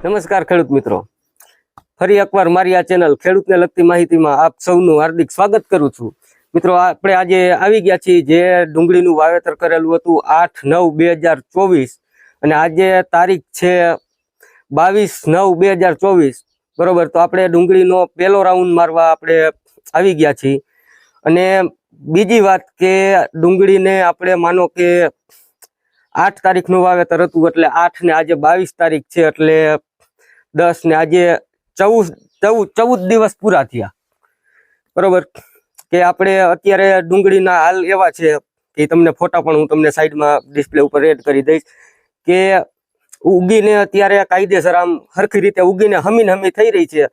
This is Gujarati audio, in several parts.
નમસ્કાર ખેડૂત મિત્રો, ફરી એકવાર મારી આ ચેનલ ખેડૂતને લગતી માહિતીમાં આપ સૌનું હાર્દિક સ્વાગત કરું છું. મિત્રો, આપણે આજે આવી ગયા છીએ જે ડુંગળીનું વાવેતર કરેલું હતું 8/9/2024 અને આજે તારીખ છે 22/9/2024. બરોબર, તો આપણે ડુંગળીનો પહેલો રાઉન્ડ મારવા આપણે આવી ગયા છીએ. અને બીજી વાત કે ડુંગળીને આપણે માનો કે 8 તારીખનું વાવેતર હતું, એટલે 8 ને આજે 22 તારીખ છે, એટલે 10 ને આજે 14 દિવસ પૂરા થયા. બરોબર, કે આપણે અત્યારે ડુંગળીના હાલ એવા છે કે તમને ફોટા પણ હું તમને સાઈડમાં ડિસ્પ્લે ઉપર એડ કરી દઈશ કે ઉગીને અત્યારે કાયદેસર આમ સરખી રીતે ઉગીને હમી થઈ રહી છે.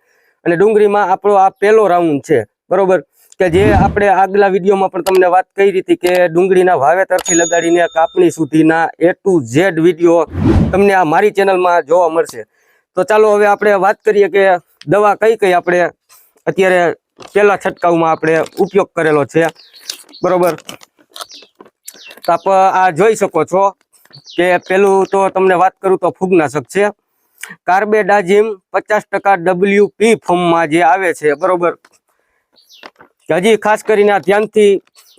અને ડુંગળીમાં આપણો આ પહેલો રાઉન્ડ છે. બરોબર, કે જે આપણે આગલા વિડીયોમાં પણ તમને વાત કરી હતી કે ડુંગળીના વાવેતરથી લગાડીને કાપણી સુધીના A to Z વિડીયો તમને આ મારી ચેનલમાં જોવા મળશે. તો ચાલો હવે આપણે વાત કરીએ કે દવા કઈ કઈ આપણે અત્યારે પહેલા છંટકાવમાં આપણે ઉપયોગ કરેલો છે. બરોબર, તો આપ આ જોઈ શકો છો કે પેલું તો તમને વાત કરું તો ફૂગનાશક છે કાર્બેડાઝિમ 50% WP ફોર્મમાં જે આવે છે. બરોબર, હજી ખાસ કરીને ધ્યાનથી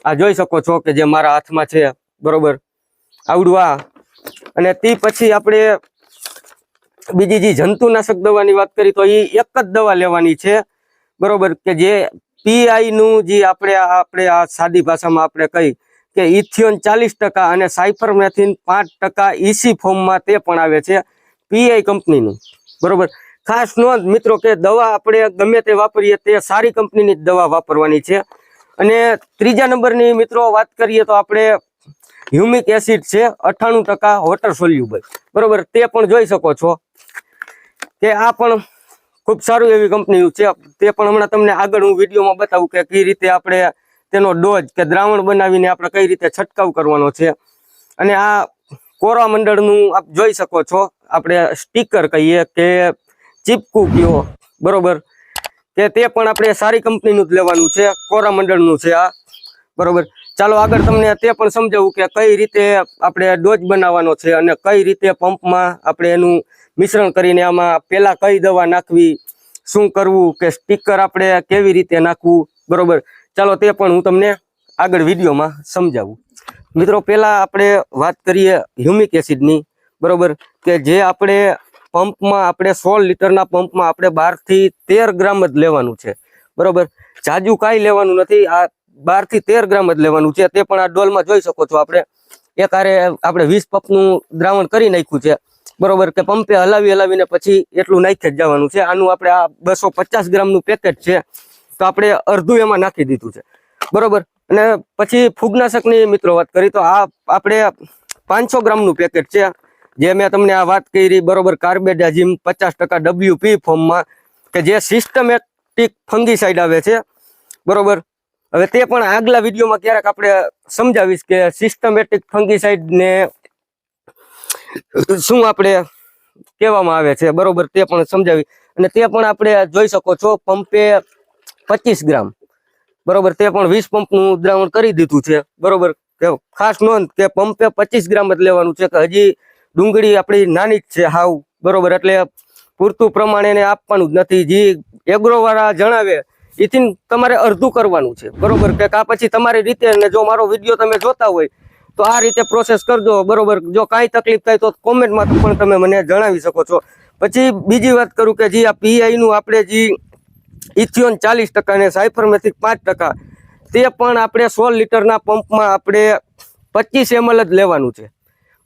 આ જોઈ શકો છો કે જે મારા હાથમાં છે. બરોબર, આવડવા. અને તે પછી આપણે બીજી જે જંતુનાશક દવાની વાત કરી તો એ એક જ દવા લેવાની છે. બરોબર, કે જે PI નું જે આપણે આ સાદી ભાષામાં આપણે કહી કે ઇથિયોન 40% અને સાયપરમેથિન 5% EC ફોર્મમાં તે પણ આવે છે PI કંપનીનું. બરોબર, ખાસ નોંધ મિત્રો કે દવા આપણે ગમે તે વાપરીએ તે સારી કંપનીની દવા વાપરવાની છે. અને ત્રીજા નંબરની મિત્રો વાત કરીએ તો આપણે હ્યુમિક એસિડ છે 98% વોટર સોલ્યુબલ. બરોબર, તે પણ જોઈ શકો છો કે આ પણ ખૂબ સારું એવી કંપનીનું છે. તે પણ હમણાં તમને આગળ હું વિડીયોમાં બતાવું કે કઈ રીતે આપણે તેનો ડોઝ કે દ્રાવણ બનાવીને આપણે કઈ રીતે છંટકાવ કરવાનો છે. અને આ કોરામંડળનું આપ જોઈ શકો છો, આપણે સ્ટીકર કહીએ કે ચીપકું કયો. બરોબર, કે તે પણ આપણે સારી કંપનીનું જ લેવાનું છે, કોરામંડળનું છે આ. બરોબર, ચાલો આગળ તમને તે પણ સમજાવું કે કઈ રીતે આપણે ડોઝ બનાવવાનો છે અને કઈ રીતે પંપમાં આપણે એનું મિશ્રણ કરીને આમાં પહેલા કઈ દવા નાખવી, શું કરવું, કે સ્ટીકર આપણે કેવી રીતે નાખવું. બરોબર, ચાલો તે પણ હું તમને આગળ વિડીયોમાં સમજાવું. મિત્રો, પહેલા આપણે વાત કરીએ હ્યુમિક એસિડની. બરોબર, કે જે આપણે પંપમાં આપણે 16 લીટરના પંપમાં આપણે 12 થી 13 ગ્રામ જ લેવાનું છે. બરોબર, જાજુ કાંઈ લેવાનું નથી, આ 12 થી 13 ગ્રામ જ લેવાનું છે. તે પણ આ ડોલમાં જોઈ શકો છો, આપણે એકારે આપણે 20 પંપનું દ્રાવણ કરી નાખ્યું છે. બરોબર, કે પંપે હલાવીને પછી એટલું નાખી જ જવાનું છે. આનું આપણે આ 250 ગ્રામનું પેકેટ છે, તો આપણે અડધું એમાં નાખી દીધું છે. બરોબર, અને પછી ફૂગનાશકની મિત્રો વાત કરી તો આ આપણે 500 ગ્રામનું પેકેટ છે, જે મેં તમને આ વાત કરી. બરોબર, કાર્બેડાઝિમ 50% WP ફોર્મમાં, કે જે સિસ્ટમેટિક ફંગીસાઇડ આવે છે. બરોબર, હવે તે પણ આગલા વિડીયોમાં ક્યારેક આપણે સમજાવીશ કે સિસ્ટમેટિક ફંગીસાઇડને શું આપણે કહેવામાં આવે છે. બરોબર, તે પણ સમજાવી. અને તે પણ આપણે જોઈ શકો છો પંપે 25 ગ્રામ. બરોબર, તે પણ 20 પંપનું દ્રાવણ કરી દીધું છે. બરોબર, કે ખાસ નોંધ કે પંપે 25 ગ્રામ જ લેવાનું છે, કે હજી ડુંગળી આપણી નાની જ છે હાવ. બરોબર, એટલે પૂરતું પ્રમાણે એને આપવાનું જ નથી. જે એગ્રોવાળા જણાવે એથી તમારે અડધું કરવાનું છે. બરોબર, કે આ પછી તમારી રીતે, અને જો મારો વિડીયો તમે જોતા હોય તો આ રીતે પ્રોસેસ કરજો. બરોબર, જો કાંઈ તકલીફ થાય તો કોમેન્ટમાં પણ તમે મને જણાવી શકો છો. પછી બીજી વાત કરું કે જે આ PI નું આપણે જે ઇથિયોન 40% અને સાયપરમેથિક 5%, તે પણ આપણે 16 લીટરના પંપમાં આપણે 25 ml જ લેવાનું છે.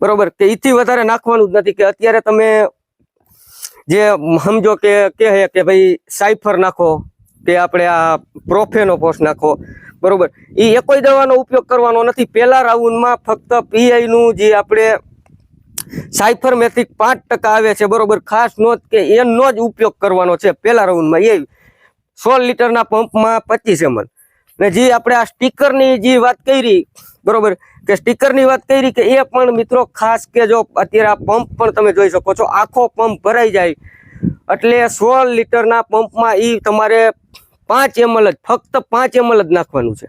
બરોબર, કે એથી વધારે નાખવાનું જ નથી. કે અત્યારે તમે જે સમજો કે કહે કે ભાઈ સાયફર નાખો, કે આપણે આ પ્રોફેનોફોસ નાખો. બરોબર, એ એકોય દવાનો ઉપયોગ કરવાનો નથી. પહેલા રાઉન્ડમાં ફક્ત PI નું જે આપણે સાયપરમેથિક 5% આવે છે. બરોબર, ખાસ નોંધ કે એનો જ ઉપયોગ કરવાનો છે પહેલા રાઉન્ડમાં. એ 16 લીટરના પંપમાં 25 ml. ને જે આપણે આ સ્ટીકરની જે વાત કરી, બરોબર, કે સ્ટીકરની વાત કરી કે એ પણ મિત્રો ખાસ કે જો અત્યારે આ પંપ પણ તમે જોઈ શકો છો, આખો પંપ ભરાઈ જાય એટલે 16 લીટરના પંપમાં એ તમારે 5 ml જ, ફક્ત 5 ml જ નાખવાનું છે.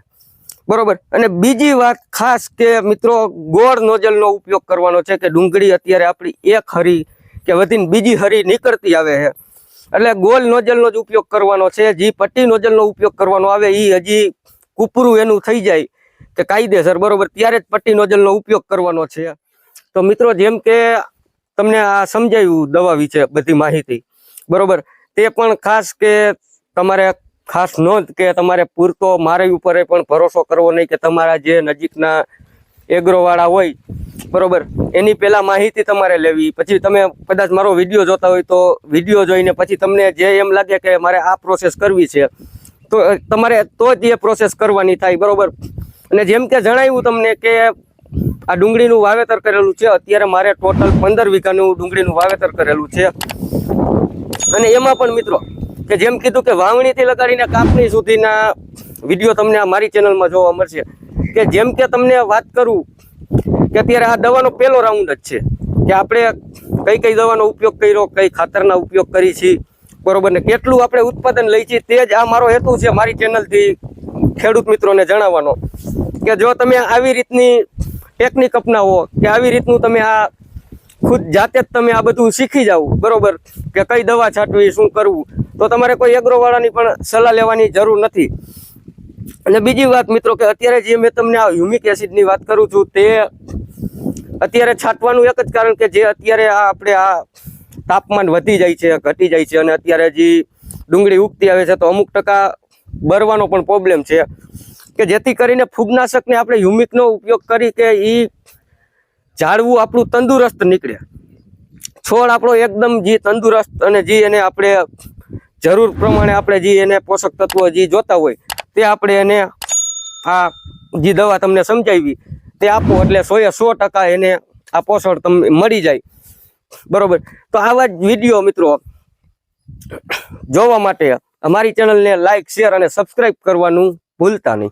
બરોબર, અને બીજી વાત ખાસ કે મિત્રો ગોળ નોઝલનો ઉપયોગ કરવાનો છે. કે ડુંગળી અત્યારે આપણી એક હરી કે વધીને બીજી હરી નીકળતી આવે છે. એટલે ગોલ નોઝલનો જ ઉપયોગ કરવાનો છે. જે પટ્ટી નોઝલનો ઉપયોગ કરવાનો આવે એ હજી કૂપરું એનું થઈ જાય કે કાયદેસર, બરોબર, ત્યારે જ પટ્ટી નોઝલનો ઉપયોગ કરવાનો છે. તો મિત્રો, જેમ કે તમને આ સમજાયું દવા વિશે બધી માહિતી, બરોબર, તે પણ ખાસ કે તમારે ખાસ નોંધ કે તમારે પૂરતો મારી ઉપર પણ ભરોસો કરવો નહીં કે તમારા જે નજીકના એગ્રોવાળા હોય, બરોબર, એની પહેલા માહિતી તમારે લેવી. પછી તમે કદાચ મારો વિડીયો જોતા હોય તો વિડીયો જોઈને પછી તમને જે એમ લાગે કે મારે આ પ્રોસેસ કરવી છે તો તમારે તો જ એ પ્રોસેસ કરવાની થાય, બરોબર. અને જેમ કે જણાવ્યું તમને કે આ ડુંગળીનું વાવેતર કરેલું છે. અત્યારે મારે ટોટલ 15 વીઘાનું ડુંગળીનું વાવેતર કરેલું છે. અને એમાં પણ મિત્રો કે જેમ કીધું કે વાવણીથી લગાડીને કાપણી સુધીના વિડીયો તમને આ મારી ચેનલમાં જોવા મળશે. કે જેમ કે તમને વાત કરું કે અત્યારે આ દવાનો પહેલો રાઉન્ડ જ છે કે આપણે કઈ દવાનો ઉપયોગ કર્યો, કઈ ખાતરના ઉપયોગ કરી છે, બરોબર, ને કેટલું આપણે ઉત્પાદન લઈ છીએ, તે જ આ મારો હેતુ છે મારી ચેનલથી ખેડૂત મિત્રોને જણાવવાનો. કે જો તમે આવી રીતની ટેકનિક અપનાવો કે આવી રીતનું તમે આ ખુદ જાતે જ તમે આ બધું શીખી જાવ, બરોબર, કે કઈ દવા છાંટવી, શું કરવું, તો તમારે કોઈ એગ્રોવાળાની પણ સલાહ લેવાની જરૂર નથી. અને બીજી વાત મિત્રો કે અત્યારે જે મેં તમને આ હ્યુમિક એસિડની વાત કરું છું તે અત્યારે છાંટવાનું એક જ કારણ કે જે અત્યારે આ આપણે આ તાપમાન વધી જાય છે, ઘટી જાય છે, અને અત્યારે જે ડુંગળી ઉગતી આવે છે તો અમુક ટકા બરવાનો પણ પ્રોબ્લેમ છે. કે જેથી કરીને ફૂગનાશકને આપણે હ્યુમિકનો ઉપયોગ કરી કે એ ઝાડવું આપણું તંદુરસ્ત નીકળે, છોડ આપણો એકદમ જે તંદુરસ્ત અને જે એને આપણે જરૂર પ્રમાણે આપણે જે એને પોષક તત્વો જે જોતા હોય તે આપણે એને આ જે દવા તમને સમજાવી તે આપો એટલે 100% એને આ પોષણ તમને મળી જાય, બરોબર. તો આવા જ વિડીયો મિત્રો જોવા માટે અમારી ચેનલને લાઈક, શેર અને સબસ્ક્રાઈબ કરવાનું ભૂલતા નહીં.